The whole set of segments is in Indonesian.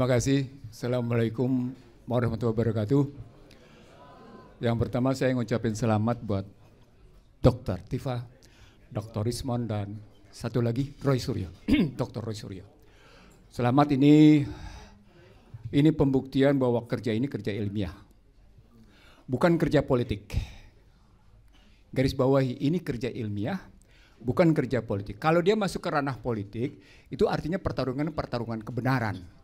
Terima kasih. Assalamualaikum warahmatullahi wabarakatuh. Yang pertama saya ngucapin selamat buat Dr. Tifa, Dr. Rismon, dan satu lagi Roy Suryo, Dr. Roy Suryo. Selamat, ini pembuktian bahwa kerja ini kerja ilmiah, bukan kerja politik. Garis bawahi, ini kerja ilmiah, bukan kerja politik. Kalau dia masuk ke ranah politik, itu artinya pertarungan kebenaran.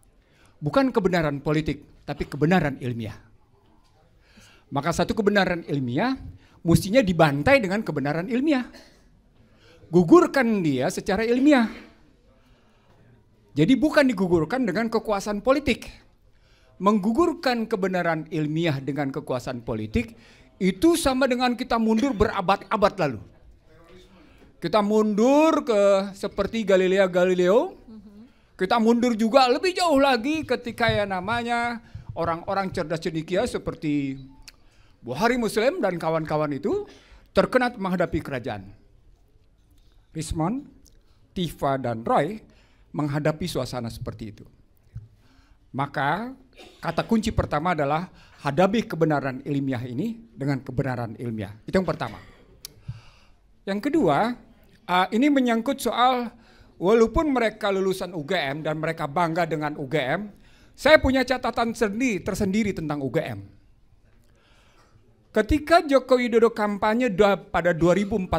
Bukan kebenaran politik, tapi kebenaran ilmiah. Maka satu kebenaran ilmiah mestinya dibantai dengan kebenaran ilmiah. Gugurkan dia secara ilmiah. Jadi bukan digugurkan dengan kekuasaan politik. Menggugurkan kebenaran ilmiah dengan kekuasaan politik itu sama dengan kita mundur berabad-abad lalu. Kita mundur ke seperti Galileo. Kita mundur juga lebih jauh lagi ketika ya namanya orang-orang cerdas cendekia seperti Bukhari Muslim dan kawan-kawan itu terkena menghadapi kerajaan. Rismon, Tifa, dan Roy menghadapi suasana seperti itu. Maka kata kunci pertama adalah hadapi kebenaran ilmiah ini dengan kebenaran ilmiah. Itu yang pertama. Yang kedua, ini menyangkut soal walaupun mereka lulusan UGM dan mereka bangga dengan UGM, saya punya catatan tersendiri tentang UGM. Ketika Joko Widodo kampanye pada 2014,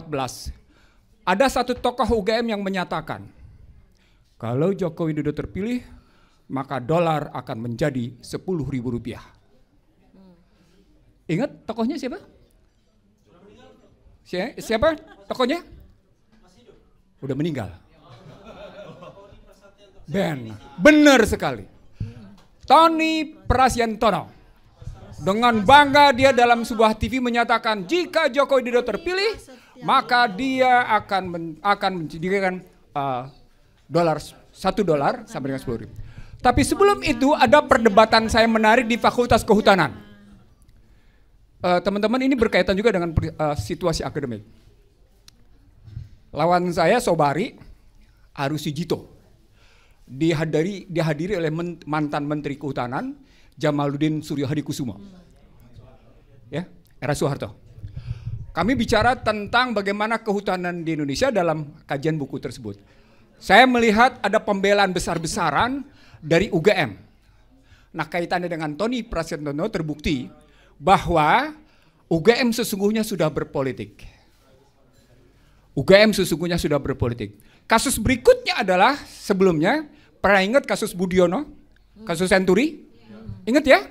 ada satu tokoh UGM yang menyatakan, kalau Joko Widodo terpilih, maka dolar akan menjadi Rp10.000. Ingat tokohnya siapa? Siapa tokohnya? Udah meninggal. Ben, benar sekali. Tony Prasyantono dengan bangga dia dalam sebuah TV menyatakan jika Joko Widodo terpilih maka dia akan menjadikan $1 sampai dengan 10.000. Tapi sebelum itu ada perdebatan saya menarik di Fakultas Kehutanan. Teman-teman, ini berkaitan juga dengan situasi akademik. Lawan saya Sobari Arusijito. Dihadiri oleh mantan Menteri Kehutanan Jamaluddin Suryo Hadikusumo, ya, era Soeharto. Kami bicara tentang bagaimana kehutanan di Indonesia dalam kajian buku tersebut. Saya melihat ada pembelaan besar-besaran dari UGM. Nah, kaitannya dengan Tony Prasyantono terbukti bahwa UGM sesungguhnya sudah berpolitik. UGM sesungguhnya sudah berpolitik. Kasus berikutnya adalah sebelumnya, pernah ingat kasus Budiono? Kasus Senturi? Ingat ya?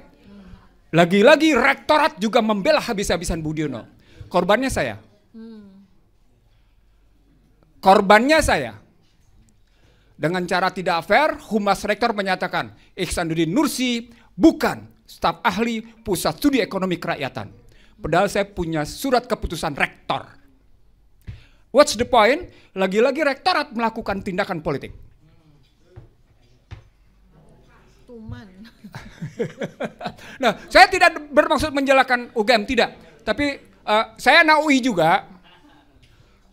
Lagi-lagi rektorat juga membela habis-habisan Budiono. Korbannya saya. Korbannya saya. Dengan cara tidak fair, Humas Rektor menyatakan Ihsanuddin Nursi bukan staf ahli Pusat Studi Ekonomi Kerakyatan. Padahal saya punya surat keputusan rektor. What's the point? Lagi-lagi rektorat melakukan tindakan politik. Nah, saya tidak bermaksud menjelekkan UGM, tidak. Tapi saya anak UI juga.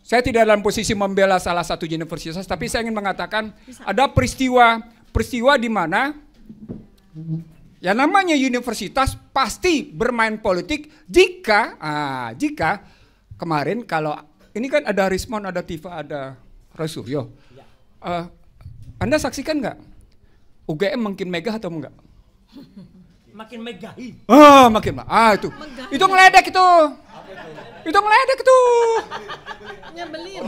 Saya tidak dalam posisi membela salah satu universitas, tapi saya ingin mengatakan ada peristiwa di mana yang namanya universitas pasti bermain politik jika kemarin kalau ini kan ada Rismon, ada Tifa, ada Roy Suryo. Anda saksikan nggak? UGM makin megah atau enggak? Makin megahi. Makin itu. Itu ngeledek itu. Itu ngeledek itu. Nyebelin.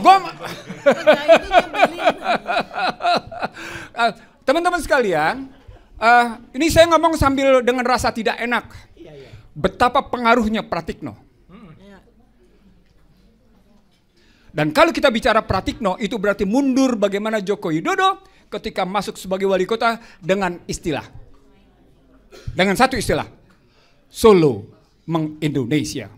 Teman-teman sekalian, ini saya ngomong sambil dengan rasa tidak enak. Betapa pengaruhnya Pratikno. Dan kalau kita bicara Pratikno, itu berarti mundur bagaimana Joko Widodo ketika masuk sebagai wali kota dengan istilah. Dengan satu istilah. Solo meng-Indonesia.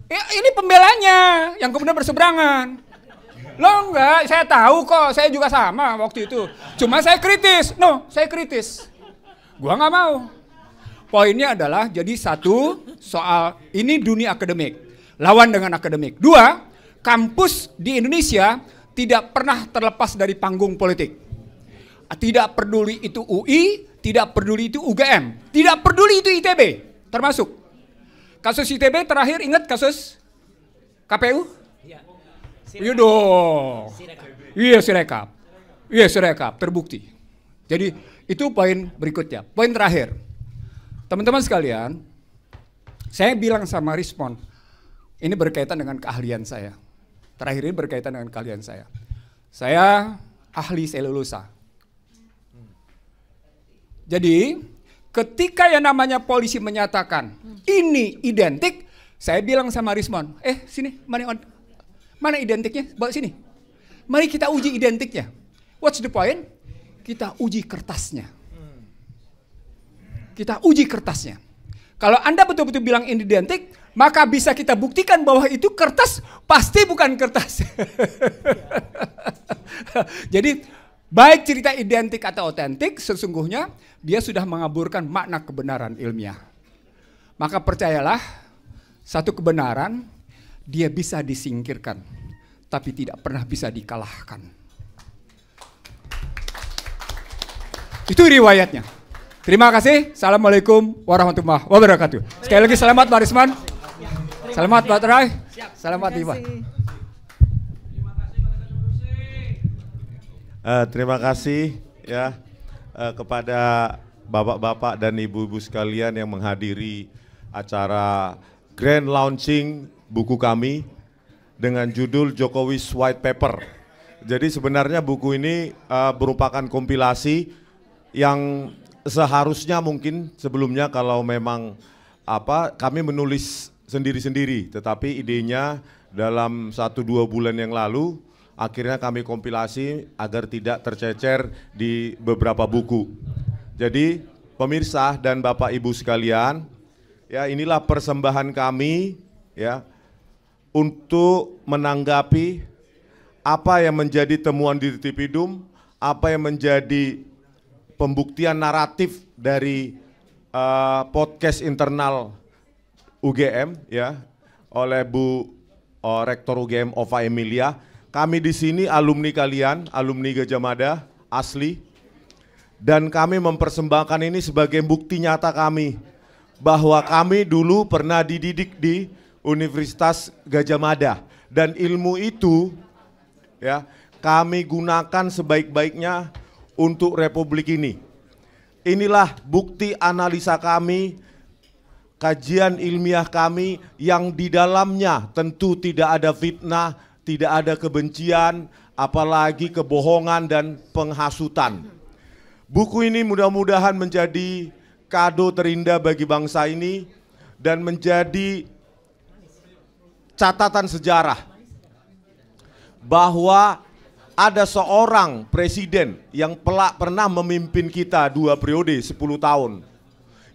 Ya, ini pembelanya yang kemudian berseberangan. Lo enggak, saya tahu kok, saya juga sama waktu itu. Cuma saya kritis. Saya kritis. Gua nggak mau. Poinnya adalah jadi satu soal ini dunia akademik. Lawan dengan akademik. Dua, kampus di Indonesia tidak pernah terlepas dari panggung politik. Tidak peduli itu UI, tidak peduli itu UGM, tidak peduli itu ITB, termasuk. Kasus ITB terakhir ingat kasus KPU? Iya dong. Iya Sirekap. Iya Sirekap, terbukti. Jadi itu poin berikutnya. Poin terakhir. Teman-teman sekalian, saya bilang sama Respon, ini berkaitan dengan keahlian saya. Terakhir ini berkaitan dengan keahlian saya. Saya ahli selulosa. Jadi ketika yang namanya polisi menyatakan ini identik, saya bilang sama Rismon, sini, mana identiknya? Bawa sini. Mari kita uji identiknya. What's the point? Kita uji kertasnya. Kita uji kertasnya. Kalau Anda betul-betul bilang ini identik, maka bisa kita buktikan bahwa itu kertas pasti bukan kertas. Jadi baik cerita identik atau otentik, sesungguhnya dia sudah mengaburkan makna kebenaran ilmiah. Maka percayalah, satu kebenaran dia bisa disingkirkan, tapi tidak pernah bisa dikalahkan. Itu riwayatnya. Terima kasih. Assalamualaikum warahmatullahi wabarakatuh. Sekali lagi selamat Pak Risman. Selamat Pak Rai. Selamat Ibu. Terima kasih ya kepada bapak-bapak dan ibu-ibu sekalian yang menghadiri acara grand launching buku kami dengan judul Jokowi's White Paper. Jadi sebenarnya buku ini merupakan kompilasi yang seharusnya mungkin sebelumnya kalau memang kami menulis sendiri-sendiri, tetapi idenya dalam 1-2 bulan yang lalu akhirnya kami kompilasi agar tidak tercecer di beberapa buku. Jadi pemirsa dan Bapak Ibu sekalian, ya inilah persembahan kami ya untuk menanggapi apa yang menjadi temuan Dirtipidum, apa yang menjadi pembuktian naratif dari podcast internal UGM ya oleh Bu Rektor UGM Ova Emilia. Kami di sini alumni kalian, alumni Gajah Mada asli, dan kami mempersembahkan ini sebagai bukti nyata kami bahwa kami dulu pernah dididik di Universitas Gajah Mada dan ilmu itu ya kami gunakan sebaik-baiknya untuk Republik ini. Inilah bukti analisa kami, kajian ilmiah kami yang di dalamnya tentu tidak ada fitnah, tidak ada kebencian, apalagi kebohongan dan penghasutan. Buku ini mudah-mudahan menjadi kado terindah bagi bangsa ini dan menjadi catatan sejarah bahwa ada seorang presiden yang pernah memimpin kita 2 periode 10 tahun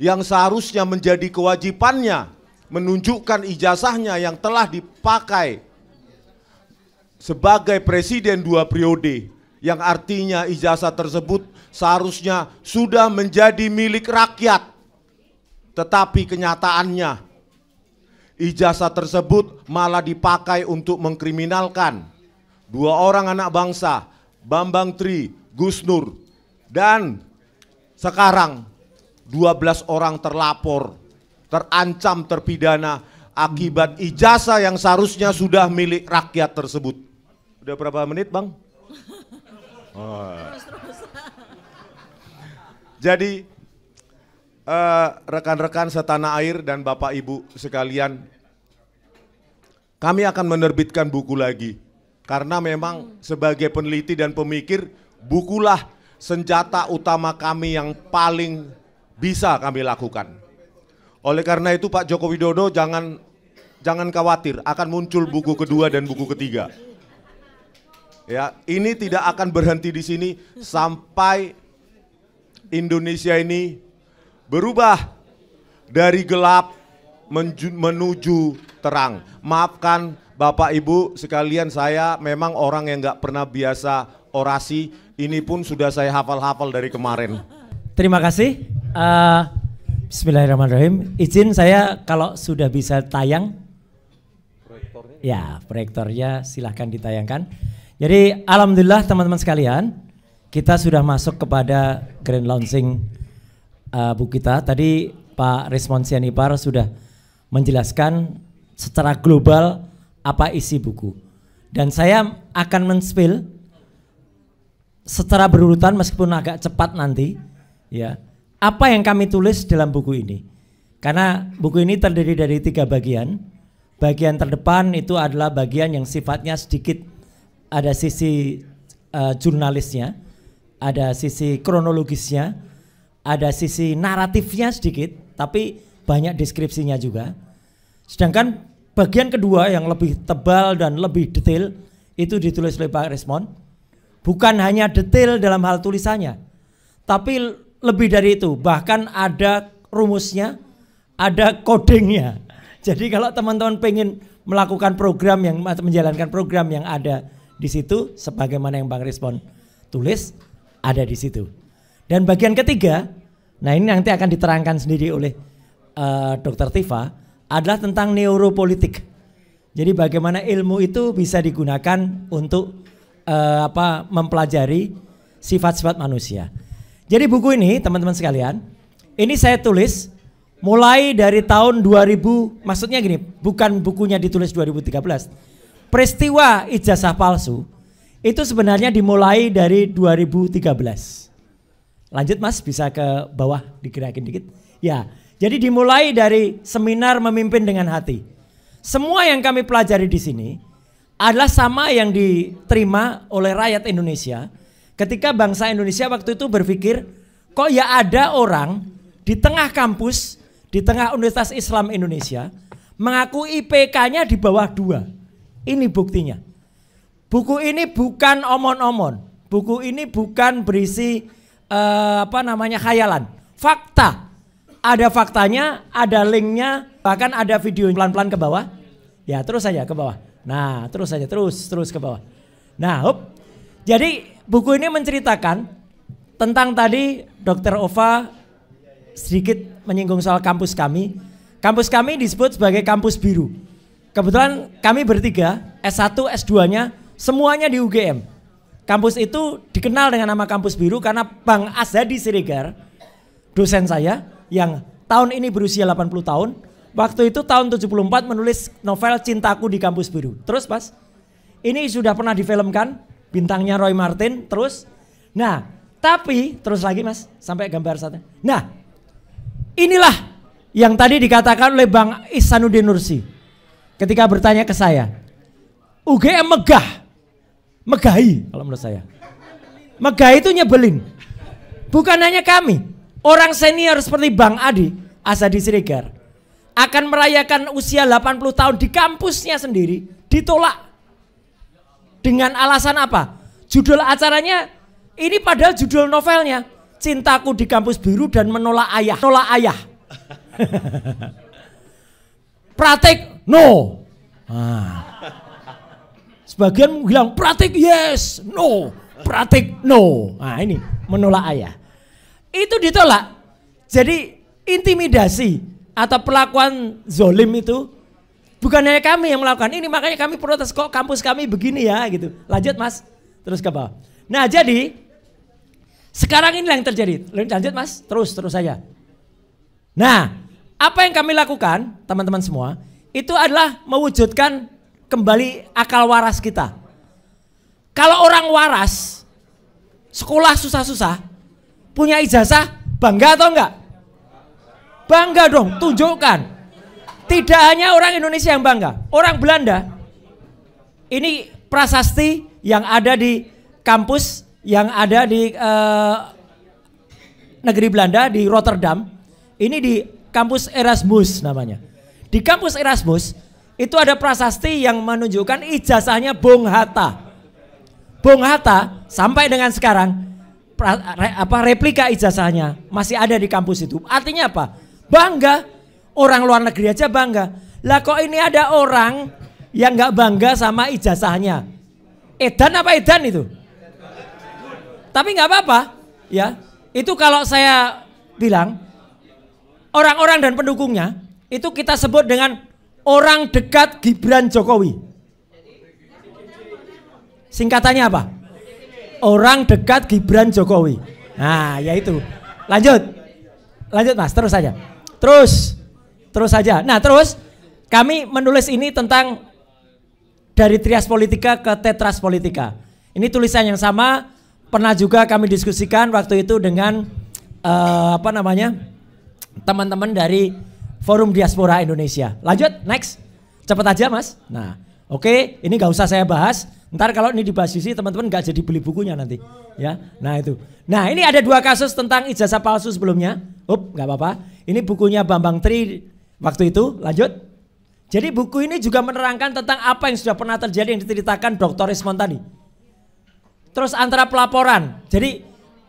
yang seharusnya menjadi kewajibannya menunjukkan ijazahnya yang telah dipakai sebagai presiden 2 periode, yang artinya ijazah tersebut seharusnya sudah menjadi milik rakyat. Tetapi kenyataannya ijazah tersebut malah dipakai untuk mengkriminalkan 2 orang anak bangsa, Bambang Tri, Gus Nur, dan sekarang 12 orang terlapor, terancam terpidana akibat ijazah yang seharusnya sudah milik rakyat tersebut. Udah berapa menit Bang? Jadi rekan-rekan setanah air dan Bapak Ibu sekalian, kami akan menerbitkan buku lagi. Karena memang sebagai peneliti dan pemikir, bukulah senjata utama kami yang paling bisa kami lakukan. Oleh karena itu Pak Joko Widodo jangan khawatir, akan muncul buku kedua dan buku ketiga. Ya, ini tidak akan berhenti di sini sampai Indonesia ini berubah dari gelap menuju terang. Maafkan Bapak Ibu sekalian, saya memang orang yang nggak pernah biasa orasi. Ini pun sudah saya hafal-hafal dari kemarin. Terima kasih. Bismillahirrahmanirrahim. Izin saya kalau sudah bisa tayang. Ya, proyektornya silahkan ditayangkan. Jadi alhamdulillah teman-teman sekalian, kita sudah masuk kepada grand launching buku kita. Tadi Pak Resmond Sianipar sudah menjelaskan secara global apa isi buku. Dan saya akan men-spill secara berurutan meskipun agak cepat nanti, ya, apa yang kami tulis dalam buku ini. Karena buku ini terdiri dari 3 bagian. Bagian terdepan itu adalah bagian yang sifatnya sedikit ada sisi jurnalisnya, ada sisi kronologisnya, ada sisi naratifnya sedikit, tapi banyak deskripsinya juga. Sedangkan bagian kedua yang lebih tebal dan lebih detail itu ditulis oleh Pak Resmond. Bukan hanya detail dalam hal tulisannya, tapi lebih dari itu, bahkan ada rumusnya, ada codingnya. Jadi kalau teman-teman pengen melakukan program yang menjalankan program yang ada di situ, sebagaimana yang Bang Resmond tulis, ada di situ. Dan bagian ketiga, nah ini nanti akan diterangkan sendiri oleh Dr. Tifa, adalah tentang neuropolitik. Jadi bagaimana ilmu itu bisa digunakan untuk mempelajari sifat-sifat manusia. Jadi buku ini teman-teman sekalian, ini saya tulis mulai dari tahun 2000, maksudnya gini, bukan bukunya ditulis 2013. Peristiwa ijazah palsu itu sebenarnya dimulai dari 2013. Lanjut Mas, bisa ke bawah digerakin dikit. Ya, jadi dimulai dari seminar memimpin dengan hati. Semua yang kami pelajari di sini adalah sama yang diterima oleh rakyat Indonesia ketika bangsa Indonesia waktu itu berpikir, kok ya ada orang di tengah kampus, di tengah Universitas Islam Indonesia mengaku IPK-nya di bawah 2. Ini buktinya. Buku ini bukan omon-omon. Buku ini bukan berisi khayalan. Fakta. Ada faktanya, ada linknya, bahkan ada video pelan-pelan ke bawah. Ya, terus saja ke bawah. Nah, terus saja, terus ke bawah. Nah, jadi buku ini menceritakan tentang tadi Dr. Ova sedikit menyinggung soal kampus kami. Kampus kami disebut sebagai kampus biru. Kebetulan kami bertiga, S1, S2-nya semuanya di UGM. Kampus itu dikenal dengan nama kampus biru karena Bang Azhadi Siregar, dosen saya yang tahun ini berusia 80 tahun, waktu itu tahun 74 menulis novel Cintaku di Kampus Biru. Terus Mas, ini sudah pernah difilmkan, bintangnya Roy Martin, terus. Nah, tapi terus lagi Mas, sampai gambar satu. Nah, inilah yang tadi dikatakan oleh Bang Ihsanuddin Nursi ketika bertanya ke saya. UGM megahi kalau menurut saya. Megahi itu nyebelin. Bukan hanya kami, orang senior seperti Bang Azhadi Siregar akan merayakan usia 80 tahun di kampusnya sendiri, ditolak. Dengan alasan apa? Judul acaranya ini padahal judul novelnya Cintaku di Kampus Biru dan Menolak Ayah. Menolak Ayah. Praktik no. Sebagian bilang praktik yes, no. Praktik no. Nah ini menolak ayah. Itu ditolak. Jadi intimidasi atau perlakuan zolim itu bukan hanya kami yang melakukan. Ini makanya kami protes, kok kampus kami begini ya gitu. Lanjut Mas, terus ke bawah. Nah jadi sekarang ini yang terjadi. Lanjut Mas, terus saja. Nah apa yang kami lakukan teman-teman semua itu adalah mewujudkan kembali akal waras kita. Kalau orang waras sekolah susah-susah punya ijazah, bangga atau enggak? Bangga dong, tunjukkan. Tidak hanya orang Indonesia yang bangga, orang Belanda. Ini prasasti yang ada di kampus yang ada di negeri Belanda, di Rotterdam. Ini di kampus Erasmus namanya. Di kampus Erasmus itu ada prasasti yang menunjukkan ijazahnya Bung Hatta. Bung Hatta sampai dengan sekarang replika ijazahnya masih ada di kampus itu. Artinya apa? Bangga. Orang luar negeri aja bangga. Lah kok ini ada orang yang nggak bangga sama ijazahnya? Edan apa edan itu? Tapi nggak apa-apa, ya. Itu kalau saya bilang orang-orang dan pendukungnya itu kita sebut dengan orang dekat Gibran Jokowi. Singkatannya apa? orang dekat Gibran Jokowi. Nah, yaitu. Lanjut Mas, terus saja. Nah, terus kami menulis ini tentang dari Trias Politika ke Tetras Politika. Ini tulisan yang sama, pernah juga kami diskusikan waktu itu dengan teman-teman dari Forum Diaspora Indonesia. Lanjut, next, cepet aja Mas. Nah, oke, ini gak usah saya bahas. Ntar kalau ini dibahas di sini teman-teman gak jadi beli bukunya nanti, ya. Nah itu. Nah ini ada 2 kasus tentang ijazah palsu sebelumnya. Gak apa-apa. Ini bukunya Bambang Tri waktu itu. Lanjut. Jadi buku ini juga menerangkan tentang apa yang sudah pernah terjadi yang diceritakan Dr. Rismond tadi. Terus antara pelaporan. Jadi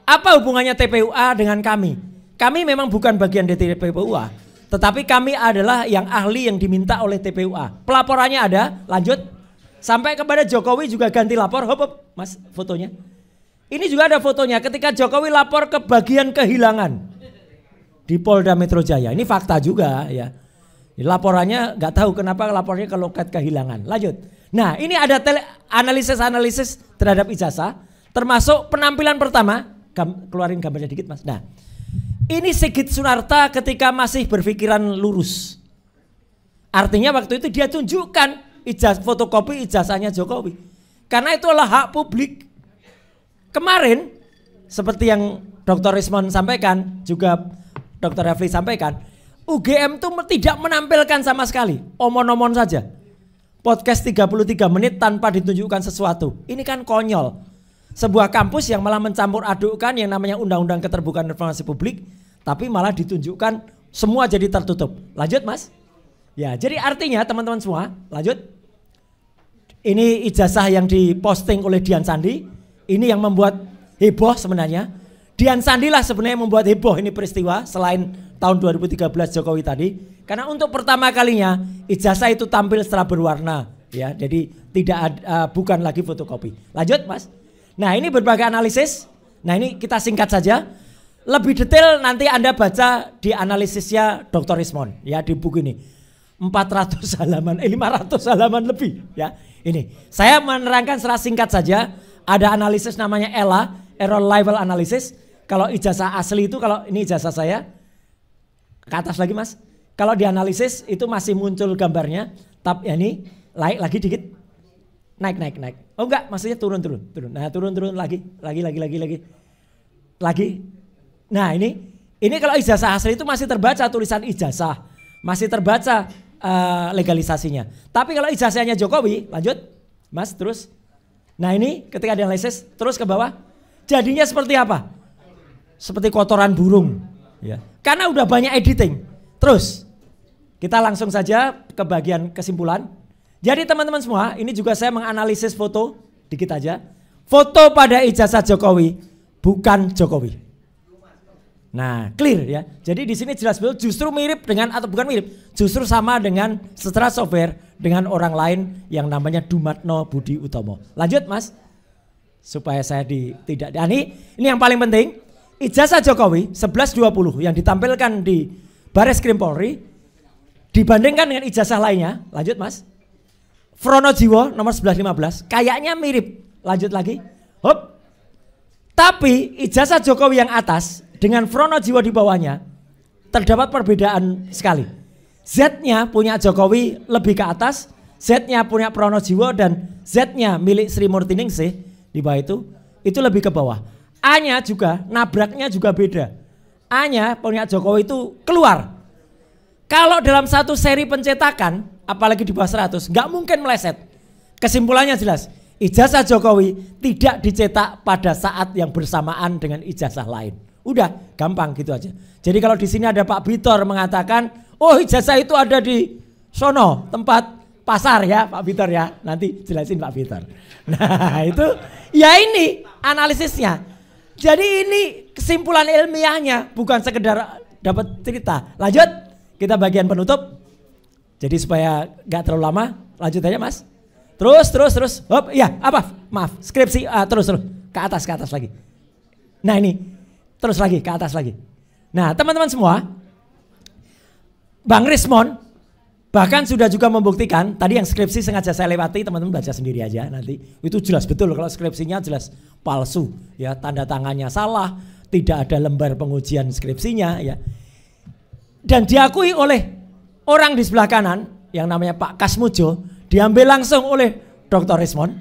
apa hubungannya TPUA dengan kami? Kami memang bukan bagian dari TPUA, tetapi kami adalah yang ahli yang diminta oleh TPUA. Pelaporannya ada, lanjut. Sampai kepada Jokowi juga ganti lapor, hop, Mas fotonya. Ini juga ada fotonya ketika Jokowi lapor ke bagian kehilangan di Polda Metro Jaya. Ini fakta juga ya. Laporannya nggak tahu kenapa lapornya ke loket kehilangan. Lanjut. Nah ini ada analisis terhadap ijazah, termasuk penampilan pertama. Keluarin gambarnya dikit Mas. Nah ini Sigit Sunarta ketika masih berpikiran lurus. Artinya waktu itu dia tunjukkan fotokopi ijazahnya Jokowi. Karena itu adalah hak publik. Kemarin seperti yang Dr. Rismond sampaikan, juga Dr. Refli sampaikan, UGM itu tidak menampilkan sama sekali, omon-omon saja. Podcast 33 menit tanpa ditunjukkan sesuatu. Ini kan konyol. Sebuah kampus yang malah mencampur adukkan yang namanya Undang-Undang Keterbukaan Informasi Publik, tapi malah ditunjukkan semua jadi tertutup. Lanjut Mas. Ya, jadi artinya teman-teman semua, lanjut. Ini ijazah yang diposting oleh Dian Sandi. Ini yang membuat heboh sebenarnya. Dian Sandi lah sebenarnya membuat heboh ini peristiwa selain tahun 2013 Jokowi tadi. Karena untuk pertama kalinya ijazah itu tampil secara berwarna. Ya, jadi tidak bukan lagi fotokopi. Lanjut Mas. Nah ini berbagai analisis. Nah ini kita singkat saja. Lebih detail nanti Anda baca di analisisnya Dr. Rismond. Ya di buku ini. 400 halaman, 500 halaman lebih ya. Ini saya menerangkan secara singkat saja. Ada analisis namanya ELA, Error Level Analysis. Kalau ijazah asli itu, kalau ini ijazah saya ke atas lagi Mas. Kalau dianalisis itu masih muncul gambarnya. Tapi ya ini lagi dikit. Naik. Oh enggak, maksudnya turun. Nah turun lagi. Nah ini kalau ijazah asli itu masih terbaca tulisan ijazah, masih terbaca legalisasinya. Tapi kalau ijazahnya Jokowi, lanjut, Mas, terus. Nah ini ketika dianalisis terus ke bawah, jadinya seperti apa? Seperti kotoran burung, ya. Karena udah banyak editing. Terus kita langsung saja ke bagian kesimpulan. Jadi teman-teman semua, ini juga saya menganalisis foto dikit aja. Foto pada ijazah Jokowi bukan Jokowi. Nah, clear ya. Jadi di sini jelas betul justru mirip dengan atau bukan mirip, justru sama dengan secara software dengan orang lain yang namanya Dumatno Budi Utomo. Lanjut, Mas. Supaya saya tidak ini yang paling penting. Ijazah Jokowi 1120 yang ditampilkan di Bareskrim Polri dibandingkan dengan ijazah lainnya. Lanjut, Mas. Fronojiwo nomor 1115 kayaknya mirip. Lanjut lagi. Hop. Tapi ijazah Jokowi yang atas dengan Fronojiwo di bawahnya terdapat perbedaan sekali. Z-nya punya Jokowi lebih ke atas, Z-nya punya Fronojiwo dan Z-nya milik Sri Murtiningsih di bawah itu lebih ke bawah. A-nya juga nabraknya juga beda. A-nya punya Jokowi itu keluar. Kalau dalam satu seri pencetakan, apalagi di bawah 100, nggak mungkin meleset. Kesimpulannya jelas, ijazah Jokowi tidak dicetak pada saat yang bersamaan dengan ijazah lain. Udah gampang gitu aja. Jadi kalau di sini ada Pak Bitor mengatakan, oh ijazah itu ada di sono tempat pasar ya Pak Bitor ya. Nanti jelasin Pak Bitor. Nah itu ya ini analisisnya. Jadi ini kesimpulan ilmiahnya bukan sekedar dapat cerita. Lanjut kita bagian penutup. Jadi supaya gak terlalu lama lanjut aja Mas. Terus. Hop, iya apa? Maaf skripsi terus ke atas lagi. Nah ini. Terus lagi ke atas lagi. Nah teman-teman semua, Bang Rismond Bahkan sudah juga membuktikan, tadi yang skripsi sengaja saya lewati, teman-teman baca sendiri aja nanti. Itu jelas betul kalau skripsinya jelas palsu, ya, tanda tangannya salah, tidak ada lembar pengujian skripsinya, ya. Dan diakui oleh orang di sebelah kanan yang namanya Pak Kasmujo, diambil langsung oleh Dr. Rismond,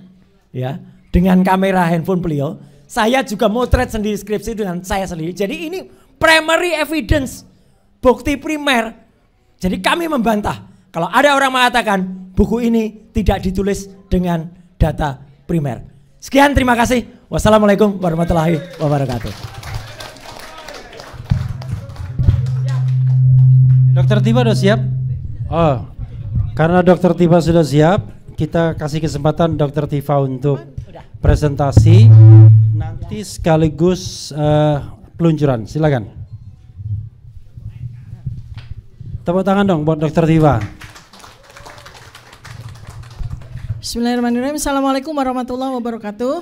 ya, dengan kamera handphone beliau. Saya juga motret sendiri skripsi dengan saya sendiri. Jadi ini primary evidence, bukti primer. Jadi kami membantah kalau ada orang mengatakan buku ini tidak ditulis dengan data primer. Sekian, terima kasih. Wassalamualaikum warahmatullahi wabarakatuh. Dokter Tiba sudah siap? Oh, karena Dokter Tiba sudah siap, kita kasih kesempatan Dokter Tiba untuk presentasi, nanti sekaligus peluncuran. Silakan. Tepuk tangan dong buat Dokter Tiba. Bismillahirrahmanirrahim. Assalamualaikum warahmatullahi wabarakatuh.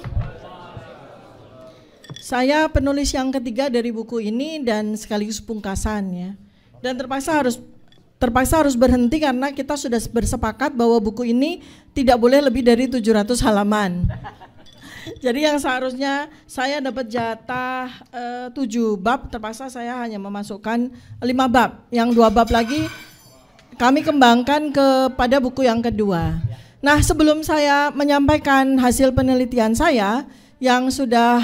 Saya penulis yang ketiga dari buku ini dan sekaligus pungkasan, ya. Dan terpaksa harus berhenti karena kita sudah bersepakat bahwa buku ini tidak boleh lebih dari 700 halaman. Jadi yang seharusnya saya dapat jatah 7 bab, terpaksa saya hanya memasukkan 5 bab. Yang 2 bab lagi kami kembangkan kepada buku yang kedua. Nah, sebelum saya menyampaikan hasil penelitian saya yang sudah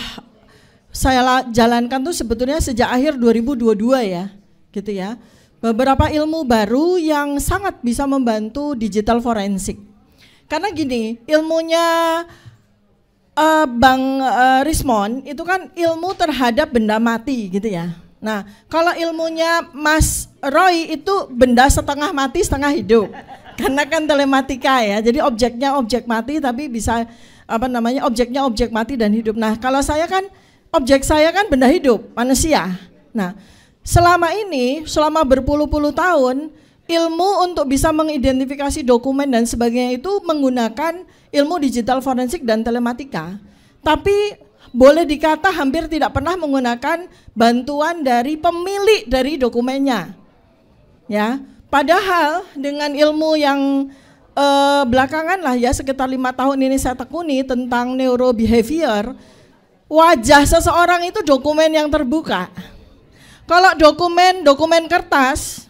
saya jalankan tuh sebetulnya sejak akhir 2022, ya, gitu ya. Beberapa ilmu baru yang sangat bisa membantu digital forensik. Karena gini, ilmunya Bang Rismond itu kan ilmu terhadap benda mati, gitu ya. Nah, kalau ilmunya Mas Roy itu benda setengah mati setengah hidup. Karena kan telematika, ya. Jadi objeknya objek mati tapi bisa objeknya objek mati dan hidup. Nah, kalau saya kan objek saya kan benda hidup, manusia. Nah, selama berpuluh-puluh tahun ilmu untuk bisa mengidentifikasi dokumen dan sebagainya itu menggunakan ilmu digital forensik dan telematika. Tapi boleh dikata hampir tidak pernah menggunakan bantuan dari pemilik dari dokumennya. Ya, padahal dengan ilmu yang belakangan lah, ya, sekitar 5 tahun ini saya tekuni tentang neurobehavior, wajah seseorang itu dokumen yang terbuka. Kalau dokumen kertas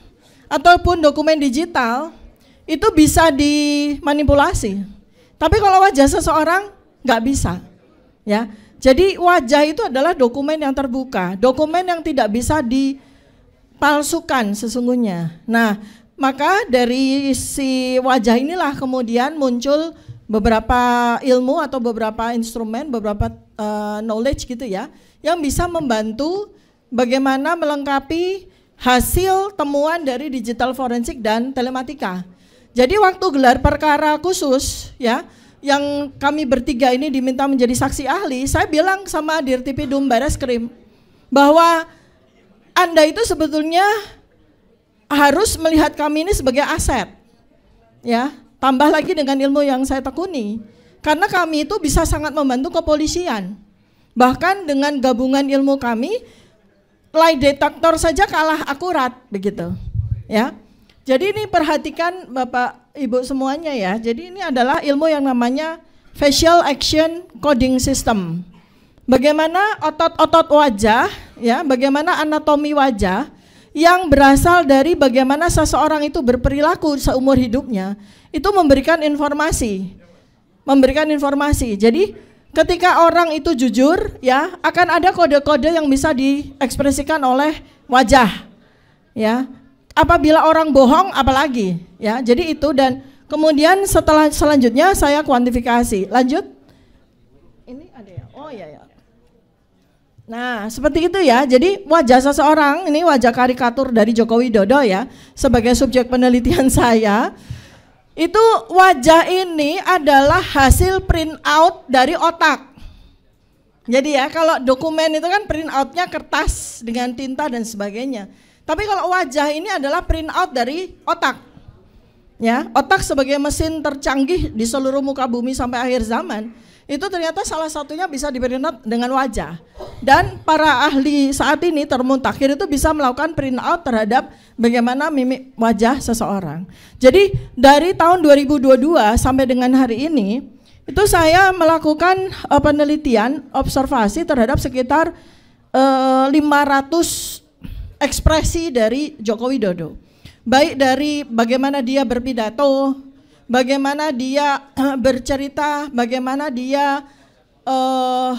ataupun dokumen digital itu bisa dimanipulasi. Tapi kalau wajah seseorang nggak bisa, ya. Jadi wajah itu adalah dokumen yang terbuka, dokumen yang tidak bisa dipalsukan sesungguhnya. Nah, maka dari si wajah inilah kemudian muncul beberapa ilmu atau beberapa instrumen, beberapa knowledge gitu, ya, yang bisa membantu bagaimana melengkapi hasil temuan dari digital forensik dan telematika. Jadi waktu gelar perkara khusus, ya, yang kami bertiga ini diminta menjadi saksi ahli, saya bilang sama Dirtipidum Bareskrim bahwa Anda itu sebetulnya harus melihat kami ini sebagai aset, ya, tambah lagi dengan ilmu yang saya tekuni, karena kami itu bisa sangat membantu kepolisian. Bahkan dengan gabungan ilmu kami, lie detector saja kalah akurat, begitu, ya. Jadi ini perhatikan Bapak Ibu semuanya, ya. Jadi ini adalah ilmu yang namanya facial action coding system. Bagaimana otot-otot wajah, ya, bagaimana anatomi wajah yang berasal dari bagaimana seseorang itu berperilaku seumur hidupnya, itu memberikan informasi. Jadi ketika orang itu jujur, ya, akan ada kode-kode yang bisa diekspresikan oleh wajah, ya. Apabila orang bohong apalagi, ya. Jadi itu, dan kemudian selanjutnya saya kuantifikasi. Lanjut. Ini ada ya. Oh ya. Nah, seperti itu, ya. Jadi wajah seseorang, ini wajah karikatur dari Joko Widodo, ya, sebagai subjek penelitian saya. Itu wajah ini adalah hasil print out dari otak. Jadi, ya, kalau dokumen itu kan print outnya kertas dengan tinta dan sebagainya. Tapi kalau wajah ini adalah print out dari otak. Ya, otak sebagai mesin tercanggih di seluruh muka bumi sampai akhir zaman, itu ternyata salah satunya bisa di print out dengan wajah. dan para ahli saat ini termutakhir itu bisa melakukan print out terhadap bagaimana mimik wajah seseorang. Jadi dari tahun 2022 sampai dengan hari ini itu saya melakukan penelitian observasi terhadap sekitar 500 ekspresi dari Joko Widodo. Baik dari bagaimana dia berpidato, bagaimana dia bercerita, bagaimana dia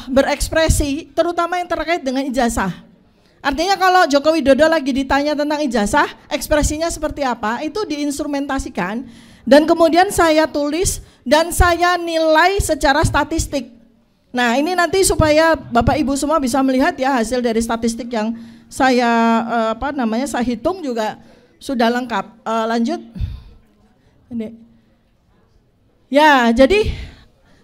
berekspresi, terutama yang terkait dengan ijazah. Artinya kalau Joko Widodo lagi ditanya tentang ijazah, ekspresinya seperti apa, itu diinstrumentasikan dan kemudian saya tulis dan saya nilai secara statistik. Nah, ini nanti supaya Bapak Ibu semua bisa melihat ya hasil dari statistik yang saya saya hitung juga sudah lengkap. Lanjut. Ini. Ya, jadi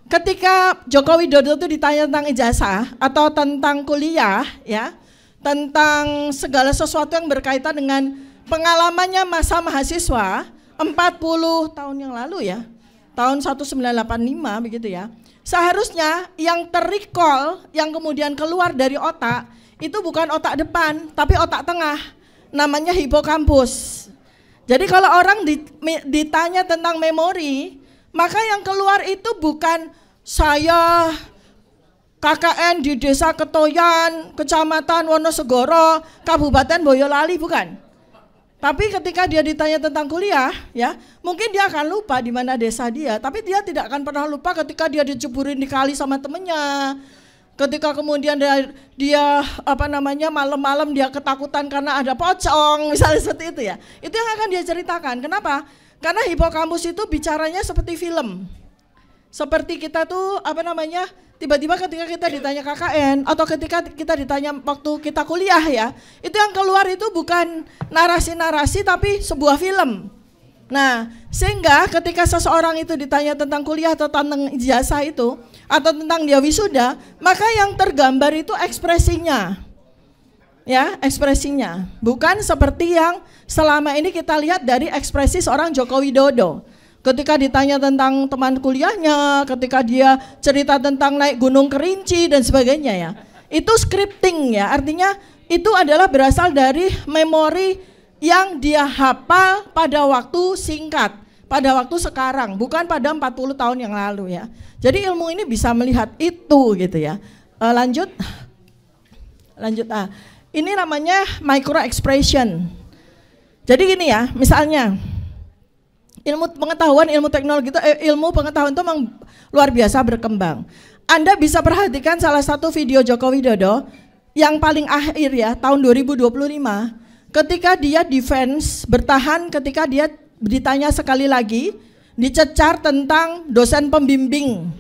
ketika Joko Widodo itu ditanya tentang ijazah atau tentang kuliah ya, tentang segala sesuatu yang berkaitan dengan pengalamannya masa mahasiswa 40 tahun yang lalu ya, tahun 1985 begitu ya. Seharusnya yang terrecall, yang kemudian keluar dari otak itu bukan otak depan, tapi otak tengah, namanya hipokampus. Jadi kalau orang ditanya tentang memori, maka yang keluar itu bukan saya KKN di Desa Ketoyan, Kecamatan Wonosegoro, Kabupaten Boyolali, bukan. Tapi ketika dia ditanya tentang kuliah, ya mungkin dia akan lupa di mana desa dia, tapi dia tidak akan pernah lupa ketika dia diceburin di kali sama temennya. Ketika kemudian dia malam-malam dia ketakutan karena ada pocong, misalnya seperti itu ya. Itu yang akan dia ceritakan. Kenapa? Karena hipokampus itu bicaranya seperti film. Seperti kita tuh tiba-tiba ketika kita ditanya KKN atau ketika kita ditanya waktu kita kuliah ya, itu yang keluar itu bukan narasi-narasi tapi sebuah film. Nah, sehingga ketika seseorang itu ditanya tentang kuliah atau tentang ijazah itu atau tentang dia wisuda, maka yang tergambar itu ekspresinya. Ya, ekspresinya. Bukan seperti yang selama ini kita lihat dari ekspresi seorang Joko Widodo. Ketika ditanya tentang teman kuliahnya, ketika dia cerita tentang naik Gunung Kerinci dan sebagainya ya. Itu scripting ya, artinya itu adalah berasal dari memori yang dia hafal pada waktu singkat, pada waktu sekarang, bukan pada 40 tahun yang lalu ya. Jadi ilmu ini bisa melihat itu gitu ya. Lanjut. Ini namanya micro expression. Jadi gini ya, misalnya ilmu pengetahuan, ilmu teknologi itu, ilmu pengetahuan itu memang luar biasa berkembang. Anda bisa perhatikan salah satu video Joko Widodo yang paling akhir ya, tahun 2025, ketika dia defense, bertahan ketika dia ditanya sekali lagi, dicecar tentang dosen pembimbing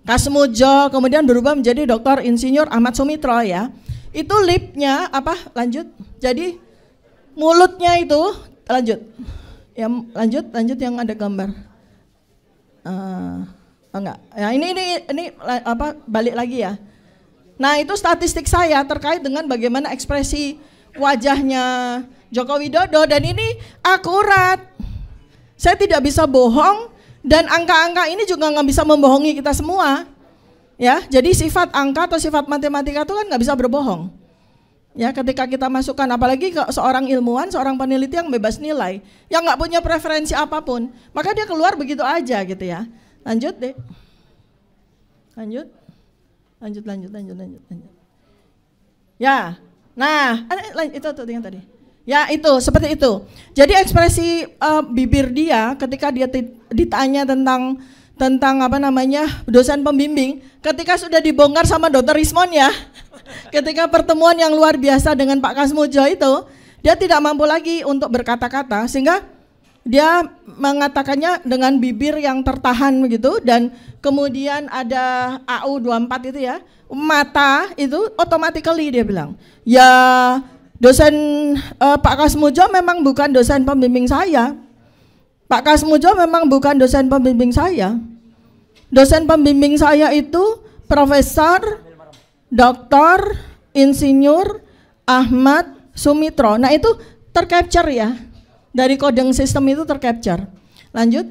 Kasmujo, kemudian berubah menjadi Dr. Insinyur Ahmad Sumitro ya. Itu lipnya lanjut. Jadi mulutnya itu lanjut. Ya lanjut yang ada gambar. Enggak. Ya ini balik lagi ya. Nah, itu statistik saya terkait dengan bagaimana ekspresi wajahnya Joko Widodo dan ini akurat. Saya tidak bisa bohong dan angka-angka ini juga nggak bisa membohongi kita semua. Ya, jadi sifat angka atau sifat matematika itu kan nggak bisa berbohong. Ya, ketika kita masukkan, apalagi ke seorang ilmuwan, seorang peneliti yang bebas nilai, yang nggak punya preferensi apapun, maka dia keluar begitu aja gitu ya. Lanjut deh. Lanjut. Ya, nah, itu tuh yang tadi. Ya itu, seperti itu. Jadi ekspresi bibir dia ketika dia ditanya tentang dosen pembimbing, ketika sudah dibongkar sama Dr. Rismon ya, ketika pertemuan yang luar biasa dengan Pak Kasmujo itu, dia tidak mampu lagi untuk berkata-kata, sehingga dia mengatakannya dengan bibir yang tertahan begitu, dan kemudian ada AU24 itu ya, mata itu automatically dia bilang, ya dosen Pak Kasmujo memang bukan dosen pembimbing saya. Pak Kasmujo memang bukan dosen pembimbing saya. Dosen pembimbing saya itu Profesor Dr. Insinyur Ahmad Sumitro. Nah itu tercapture ya, dari coding sistem itu tercapture. Lanjut.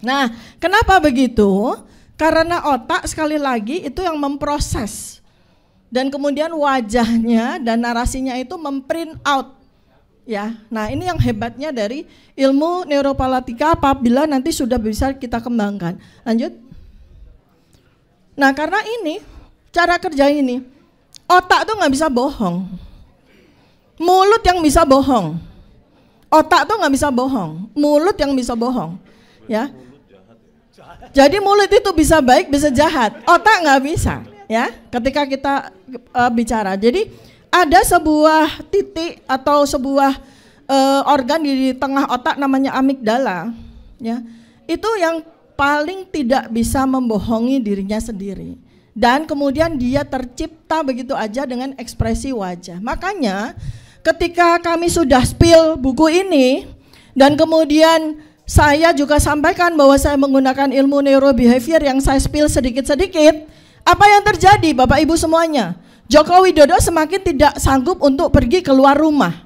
Nah kenapa begitu? Karena otak sekali lagi itu yang memproses. dan kemudian wajahnya dan narasinya itu memprint out. Ya, nah ini yang hebatnya dari ilmu neuropalatika apabila nanti sudah bisa kita kembangkan. Lanjut. Nah karena ini cara kerja ini, otak tuh nggak bisa bohong, mulut yang bisa bohong. Otak tuh nggak bisa bohong, mulut yang bisa bohong, ya. Jadi mulut itu bisa baik, bisa jahat, otak nggak bisa, ya. Ketika kita bicara, jadi ada sebuah titik atau sebuah organ di tengah otak namanya amigdala, ya. Itu yang paling tidak bisa membohongi dirinya sendiri. Dan kemudian dia tercipta begitu aja dengan ekspresi wajah. Makanya ketika kami sudah spill buku ini dan kemudian saya juga sampaikan bahwa saya menggunakan ilmu neurobehavior yang saya spill sedikit-sedikit, apa yang terjadi Bapak Ibu semuanya? Joko Widodo semakin tidak sanggup untuk pergi keluar rumah.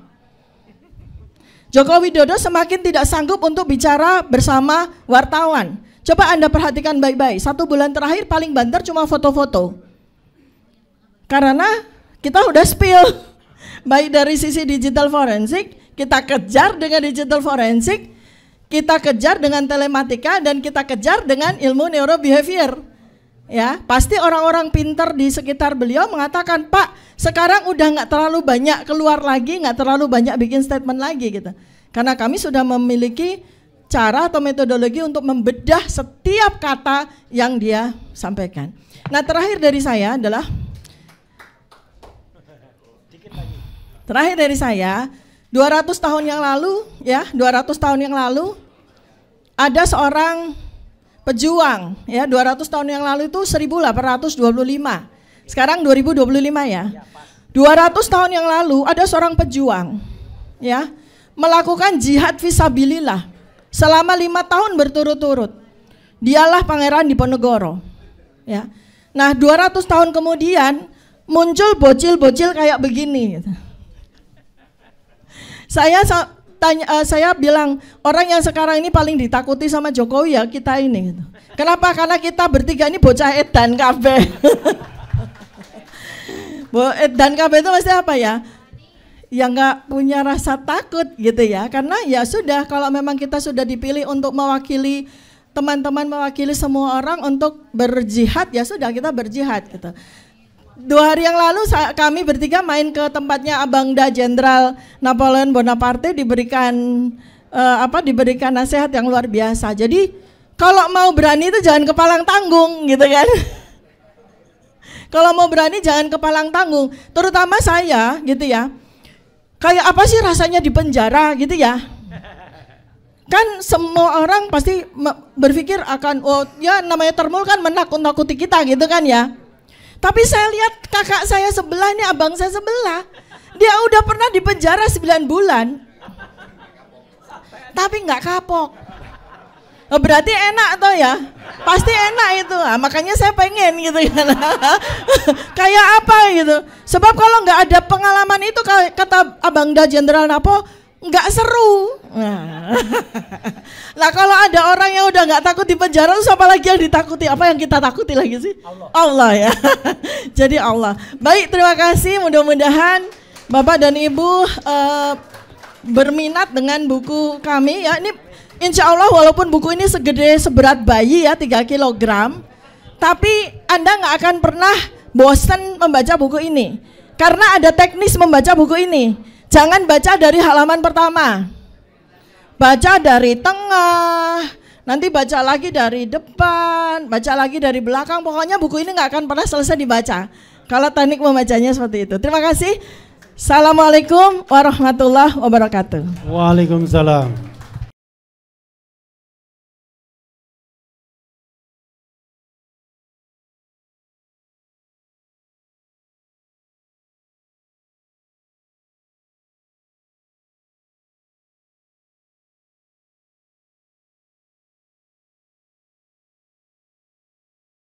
Joko Widodo semakin tidak sanggup untuk bicara bersama wartawan. Coba Anda perhatikan baik-baik, 1 bulan terakhir paling banter cuma foto-foto. Karena kita udah spill, baik dari sisi digital forensik, kita kejar dengan digital forensik, kita kejar dengan telematika, dan kita kejar dengan ilmu neurobehavior. Ya, pasti orang-orang pintar di sekitar beliau mengatakan, Pak, sekarang udah nggak terlalu banyak keluar lagi, nggak terlalu banyak bikin statement lagi gitu. Karena kami sudah memiliki cara atau metodologi untuk membedah setiap kata yang dia sampaikan. Nah, terakhir dari saya adalah 200 tahun yang lalu, ya, 200 tahun yang lalu ada seorang pejuang, ya, 200 tahun yang lalu itu 1825. Sekarang 2025 ya. 200 tahun yang lalu ada seorang pejuang, ya, melakukan jihad fisabilillah selama 5 tahun berturut-turut. Dialah Pangeran Diponegoro, ya. Nah, 200 tahun kemudian muncul bocil-bocil kayak begini gitu. Saya bilang orang yang sekarang ini paling ditakuti sama Jokowi ya kita ini gitu. Kenapa? Karena kita bertiga ini bocah edan kabeh. Edan kabeh itu maksudnya apa ya? Yang nggak punya rasa takut gitu ya. Karena ya sudah, kalau memang kita sudah dipilih untuk mewakili teman-teman, mewakili semua orang untuk berjihad, ya sudah kita berjihad gitu. 2 hari yang lalu kami bertiga main ke tempatnya Abangda Jenderal Napoleon Bonaparte, diberikan diberikan nasihat yang luar biasa. Jadi kalau mau berani itu jangan kepalang tanggung gitu kan. Kalau mau berani jangan kepalang tanggung, terutama saya gitu ya. Kayak apa sih rasanya di penjara gitu ya. Kan semua orang pasti berpikir akan, oh ya namanya Termul kan menakut-nakuti kita gitu kan ya. Tapi saya lihat kakak saya sebelah ini, abang saya sebelah, dia udah pernah di penjara 9 bulan, tapi nggak kapok. Berarti enak toh ya, pasti enak itu. Nah, makanya saya pengen gitu kan. Kayak apa gitu. Sebab kalau nggak ada pengalaman itu, kata Abangda Jenderal Napo, nggak seru. Nah kalau ada orang yang udah nggak takut di penjara, terus apa lagi yang ditakuti? Apa yang kita takuti lagi sih? Allah ya. Jadi Allah. Baik, terima kasih. Mudah-mudahan Bapak dan Ibu berminat dengan buku kami ya. Ini insya Allah walaupun buku ini seberat bayi ya, 3 kilogram, tapi Anda nggak akan pernah bosan membaca buku ini. Karena ada teknis membaca buku ini. Jangan baca dari halaman pertama, baca dari tengah, nanti baca lagi dari depan, baca lagi dari belakang. Pokoknya buku ini nggak akan pernah selesai dibaca kalau teknik membacanya seperti itu. Terima kasih. Assalamualaikum warahmatullahi wabarakatuh. Waalaikumsalam.